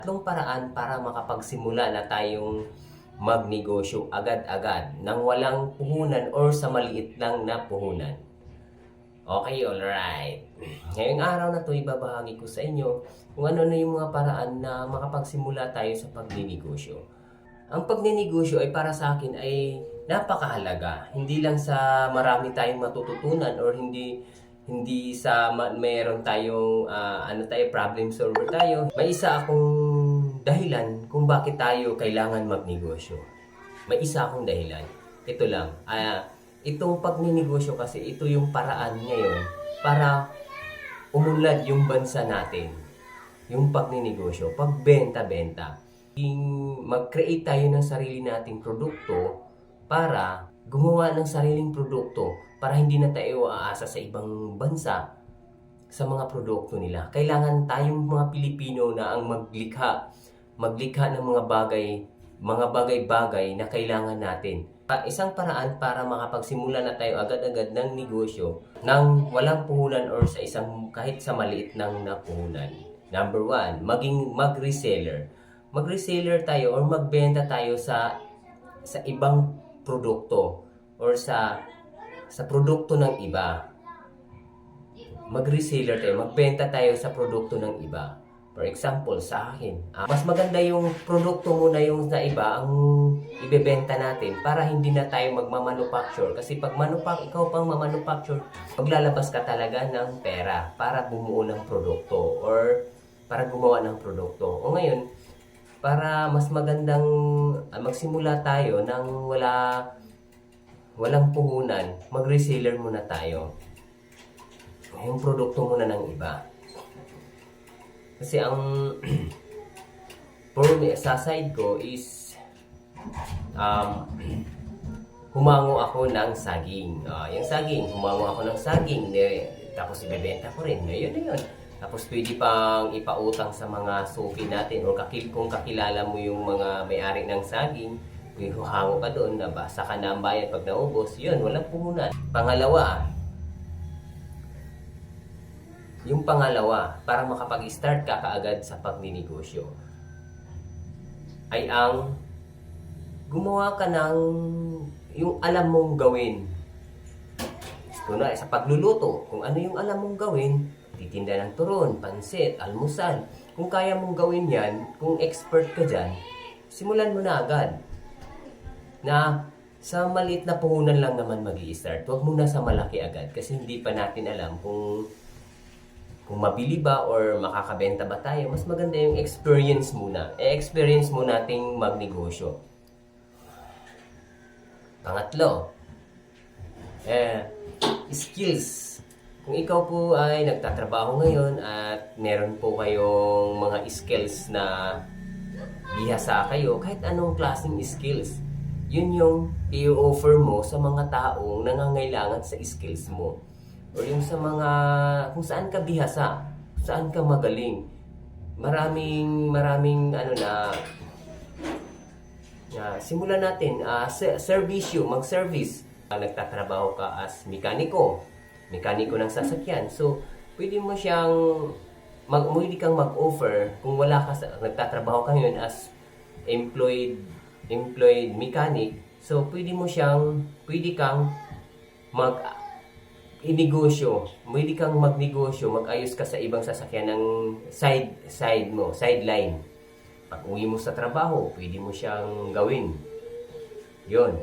Tatlong paraan para makapagsimula na tayong magnegosyo agad-agad nang walang puhunan or sa maliit lang na puhunan. Okay, alright. Ngayong araw na to ibabahagi ko sa inyo kung ano na yung mga paraan na makapagsimula tayo sa pagninegosyo. Ang pagninegosyo ay para sa akin ay napakahalaga. Hindi lang sa marami tayong matututunan or hindi sa mayroon tayong problem solver tayo. May isa akong dahilan kung bakit tayo kailangan magnegosyo. May isa akong dahilan. Ito lang. Itong pagninegosyo kasi ito yung paraan ngayon para umunlad yung bansa natin. Yung pagninegosyo, pagbenta-benta. Mag-create tayo ng sarili nating produkto para gumawa ng sariling produkto para hindi na tayo aasa sa ibang bansa sa mga produkto nila. Kailangan tayong mga Pilipino na ang maglikha ng mga bagay-bagay na kailangan natin. Isang paraan para makapagsimula na tayo agad-agad ng negosyo nang walang puhunan or sa kahit sa maliit ng napuhunan. Number 1, maging mag-reseller. Mag-reseller tayo or magbenta tayo sa ibang produkto or sa produkto ng iba. Mag-reseller tayo, magbenta tayo sa produkto ng iba. For example, sa akin, mas maganda yung produkto muna yung sa iba ang ibebenta natin para hindi na tayo magmamanufacture. Kasi pag ikaw pang mamanufacture, maglalabas ka talaga ng pera para bumuo ng produkto or para gumawa ng produkto. O ngayon, para mas magandang magsimula tayo nang walang puhunan, mag-reseller muna tayo. Yung produkto muna ng iba. Kasi ang for me, sa side ko is humango ako ng saging. Yung saging, humango ako ng saging. Tapos ibebenta ko rin. Yun na yun. Tapos pwede pang ipautang sa mga suki natin o kung kakilala mo yung mga may-ari ng saging, huhango ka doon, nabasa ka na ang bayad pag naubos. Yun, walang puhunan. Yung pangalawa, para makapag-start ka kaagad sa pagninegosyo, ay ang gumawa ka ng yung alam mong gawin. Kunwari, sa pagluluto, kung ano yung alam mong gawin, titinda ng turon, pansit, almusal. Kung kaya mong gawin yan, kung expert ka dyan, simulan mo na agad. Na sa maliit na puhunan lang naman mag-i-start. Huwag muna sa malaki agad kasi hindi pa natin alam kung mabili ba or makakabenta ba tayo. Mas maganda yung experience muna. Experience mo nating magnegosyo. Pangatlo, skills. Kung ikaw po ay nagtatrabaho ngayon at meron po kayong mga skills na bihasa kayo, kahit anong klaseng skills, yun yung i-offer mo sa mga taong nangangailangan sa skills mo. O yung sa mga, kung saan ka bihasa, saan ka magaling. Maraming simulan natin, mag-service. Nagtatrabaho ka as mekaniko ng sasakyan. So, pwede kang mag-offer kung nagtatrabaho ka ngayon as employed mechanic. So, pwede kang magnegosyo, mag-ayos ka sa ibang sasakyan ng sideline. Pag uwi mo sa trabaho, pwede mo siyang gawin. Yun.